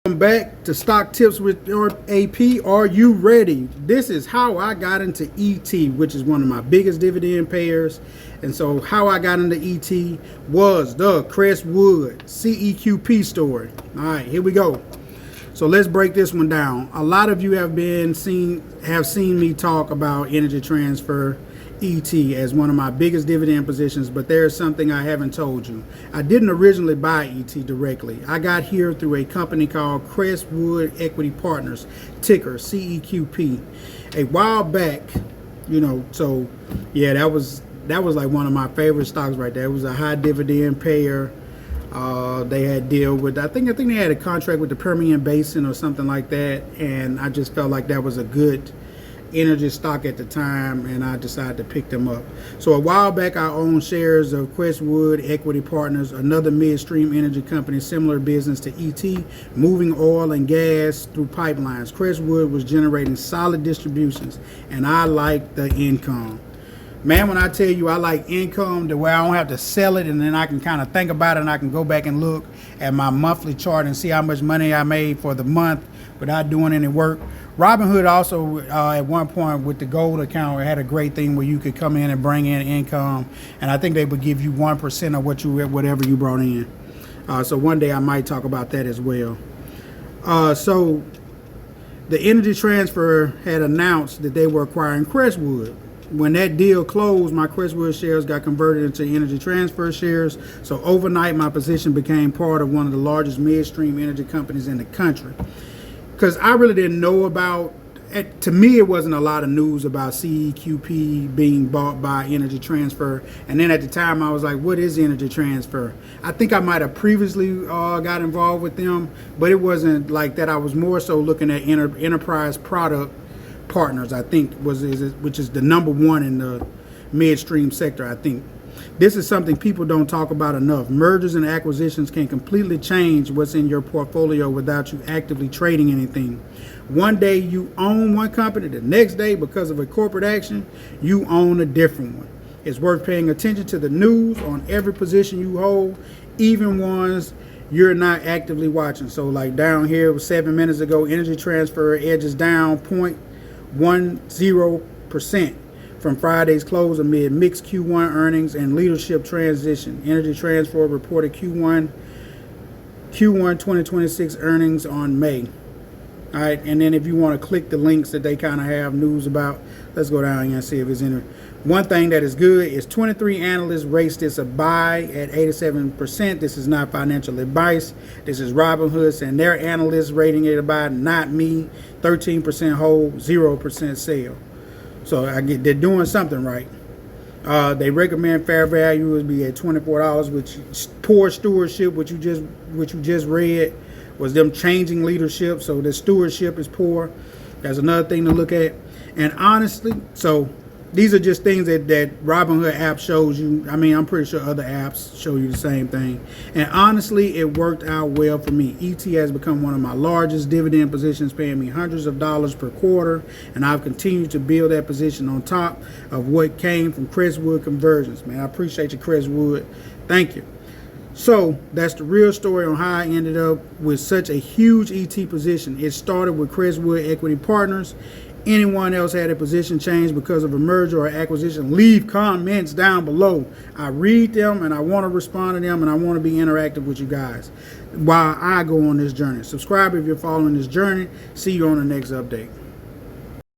Welcome back to Stock Tips with your AP. Are you ready? This is how I got into ET, which is one of my biggest dividend payers. And so how I got into ET was the Crestwood CEQP story. All right, here we go. So let's break this one down. A lot of you have seen me talk about Energy Transfer ET as one of my biggest dividend positions, but there's something I haven't told you. I didn't originally buy ET directly. I got here through a company called Crestwood Equity Partners, ticker CEQP. A while back, so yeah, that was like one of my favorite stocks right there. It was a high dividend payer. They had deal with, I think they had a contract with the Permian Basin or something like that, and I just felt like that was a good energy stock at the time, and I decided to pick them up. So a while back, I owned shares of Crestwood Equity Partners, another midstream energy company, similar business to ET, moving oil and gas through pipelines. Crestwood was generating solid distributions, and I liked the income. Man, when I tell you I like income, the way I don't have to sell it, and then I can kind of think about it, and I can go back and look at my monthly chart and see how much money I made for the month without doing any work. Robinhood also, at one point with the gold account, had a great thing where you could come in and bring in income, and I think they would give you 1% of whatever you brought in. So one day I might talk about that as well. So the Energy Transfer had announced that they were acquiring Crestwood. When that deal closed, my Crestwood shares got converted into Energy Transfer shares. So overnight, my position became part of one of the largest midstream energy companies in the country. Because I really didn't know about, to me, it wasn't a lot of news about CEQP being bought by Energy Transfer. And then at the time, I was like, what is Energy Transfer? I think I might have previously got involved with them, but it wasn't like that. I was more so looking at Enterprise Product Partners, I think, which is the number one in the midstream sector, I think. This is something people don't talk about enough. Mergers and acquisitions can completely change what's in your portfolio without you actively trading anything. One day you own one company, the next day, because of a corporate action, you own a different one. It's worth paying attention to the news on every position you hold, even ones you're not actively watching. So like down here, it was 7 minutes ago, Energy Transfer edges down 0.10% from Friday's close amid mixed Q1 earnings and leadership transition. Energy Transfer reported Q1 2026 earnings on May. All right, and then if you want to click the links that they kind of have news about, let's go down here and see if it's in there. One thing that is good is 23 analysts raised this a buy at 87%. This is not financial advice. This is Robinhood and their analysts rating it a buy, not me. 13% hold, 0% sell. So they're doing something right. They recommend fair value would be at $24, which poor stewardship, which you just read, was them changing leadership. So the stewardship is poor. That's another thing to look at. And honestly, so these are just things that Robinhood app shows you. I mean, I'm pretty sure other apps show you the same thing. And honestly, it worked out well for me. ET has become one of my largest dividend positions, paying me hundreds of dollars per quarter. And I've continued to build that position on top of what came from Crestwood conversions. Man, I appreciate you, Crestwood. Thank you. So that's the real story on how I ended up with such a huge ET position. It started with Crestwood Equity Partners. Anyone else had a position change because of a merger or acquisition, leave comments down below. I read them and I want to respond to them, and I want to be interactive with you guys while I go on this journey. Subscribe if you're following this journey. See you on the next update.